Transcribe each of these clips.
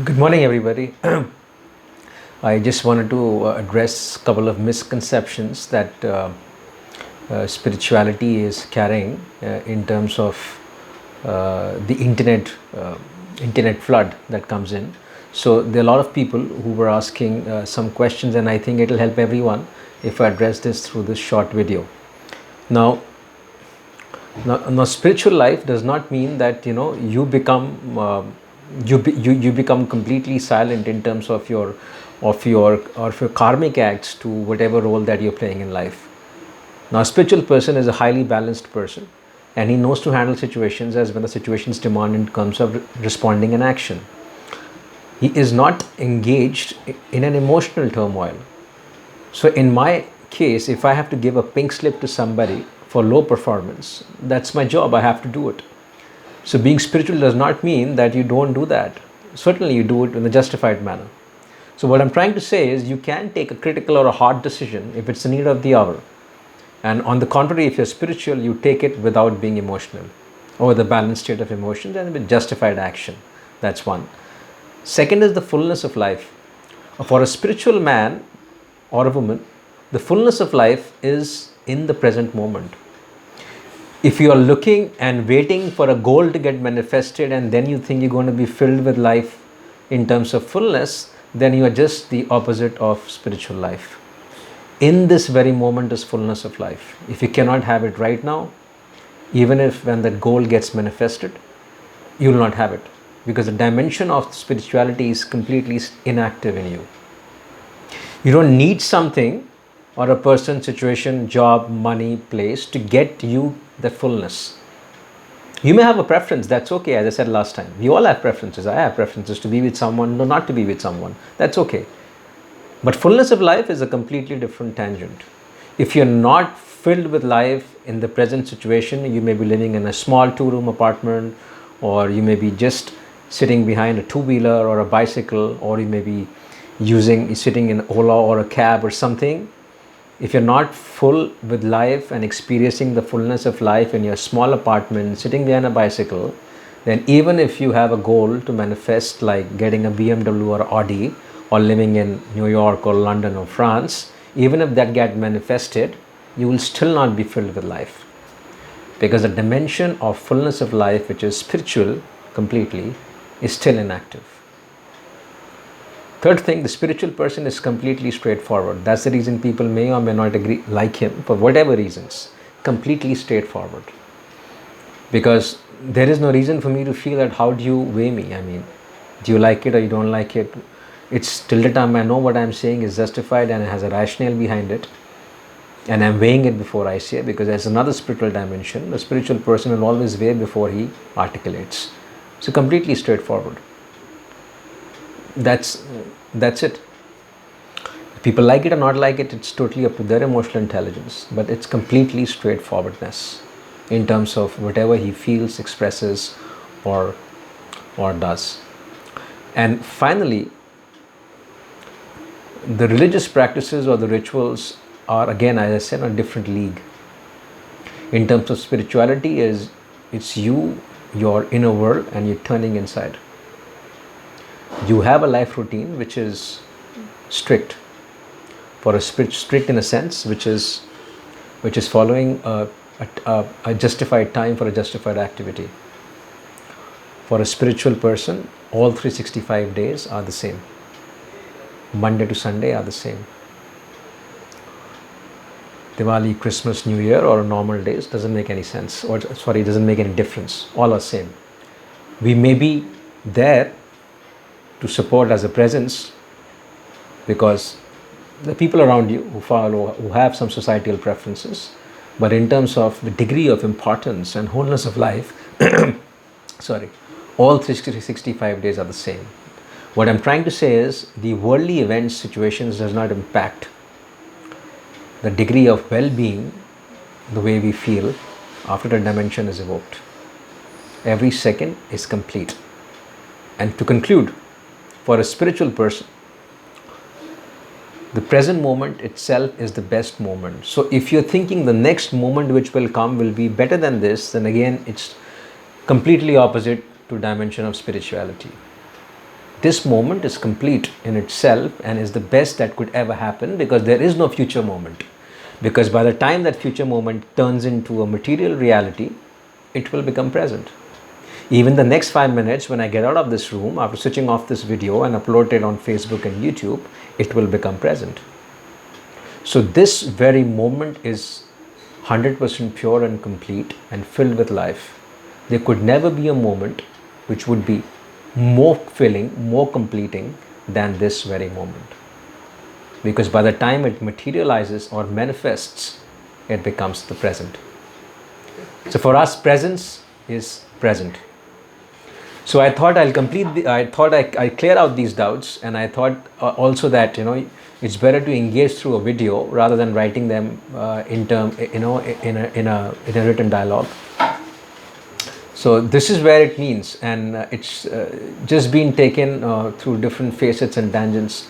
Good morning, everybody. I just wanted to address a couple of misconceptions that spirituality is carrying in terms of the internet flood that comes in. So there are a lot of people who were asking some questions, and I think it'll help everyone if I address this through this short video. Now, now, spiritual life does not mean that you become you become completely silent in terms of your karmic acts to whatever role that you're playing in life. Now, a spiritual person is a highly balanced person, and he knows to handle situations as when the situations demand in terms of responding in action. He is not engaged in an emotional turmoil. So in my case, if I have to give a pink slip to somebody for low performance, that's my job. I have to do it. So being spiritual does not mean that you don't do that. Certainly you do it in a justified manner. So what I'm trying to say is you can take a critical or a hard decision if it's the need of the hour. And on the contrary, if you're spiritual, you take it without being emotional or the balanced state of emotions and with justified action. That's one. Second is the fullness of life. For a spiritual man or a woman, the fullness of life is in the present moment. If you are looking and waiting for a goal to get manifested and then you think you're going to be filled with life in terms of fullness, then you are just the opposite of spiritual life. In this very moment is fullness of life. If you cannot have it right now, even if when that goal gets manifested, you will not have it, because the dimension of spirituality is completely inactive in you. You don't need something or a person, situation, job, money, place to get you the fullness. You may have a preference, that's okay. As I said last time, we all have preferences. I have preferences to be with someone, no, not to be with someone. That's okay. But fullness of life is a completely different tangent. If you're not filled with life in the present situation, you may be living in a small 2-room apartment, or you may be just sitting behind a two-wheeler or a bicycle, or you may be sitting in Ola or a cab or something. If you're not full with life and experiencing the fullness of life in your small apartment, sitting behind a bicycle, then even if you have a goal to manifest, like getting a BMW or Audi, or living in New York or London or France, even if that gets manifested, you will still not be filled with life. Because the dimension of fullness of life, which is spiritual completely, is still inactive. Third thing, the spiritual person is completely straightforward. That's the reason people may or may not agree, like him, for whatever reasons. Completely straightforward. Because there is no reason for me to feel that how do you weigh me? I mean, do you like it or you don't like it? It's till the time I know what I'm saying is justified and it has a rationale behind it, and I'm weighing it before I say it, because there's another spiritual dimension. The spiritual person will always weigh before he articulates. So completely straightforward. That's it. If people like it or not like it, it's totally up to their emotional intelligence, but it's completely straightforwardness in terms of whatever he feels, expresses, or does. And finally, the religious practices or the rituals are, again, as I said, a different league. In terms of spirituality, it's you, your inner world, and you're turning inside. You have a life routine which is strict, strict in a sense, which is following a justified time for a justified activity. For a spiritual person, all 365 days are the same. Monday to Sunday are the same. Diwali, Christmas, New Year, or normal days doesn't make any sense, doesn't make any difference. All are same. We may be there to support as a presence because the people around you who have some societal preferences, but in terms of the degree of importance and wholeness of life, all 365 days are the same. What I'm trying to say is the worldly events, situations does not impact the degree of well-being, the way we feel after the dimension is evoked. Every second is complete. And to conclude, for a spiritual person, the present moment itself is the best moment. So if you're thinking the next moment which will come will be better than this, then again it's completely opposite to dimension of spirituality. This moment is complete in itself and is the best that could ever happen, because there is no future moment. Because by the time that future moment turns into a material reality, it will become present. Even the next 5 minutes when I get out of this room after switching off this video and upload it on Facebook and YouTube, it will become present. So this very moment is 100% pure and complete and filled with life. There could never be a moment which would be more filling, more completing than this very moment. Because by the time it materializes or manifests, it becomes the present. So for us, presence is present. So I thought I clear out these doubts, and I thought also that it's better to engage through a video rather than writing them in a written dialogue. So this is where it means, and it's just been taken through different facets and tangents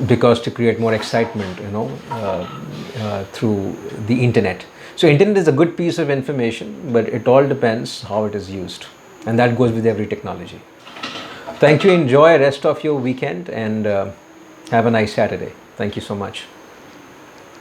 because to create more excitement, through the internet. So internet is a good piece of information, but it all depends how it is used. And that goes with every technology. Thank you. Enjoy the rest of your weekend and have a nice Saturday. Thank you so much.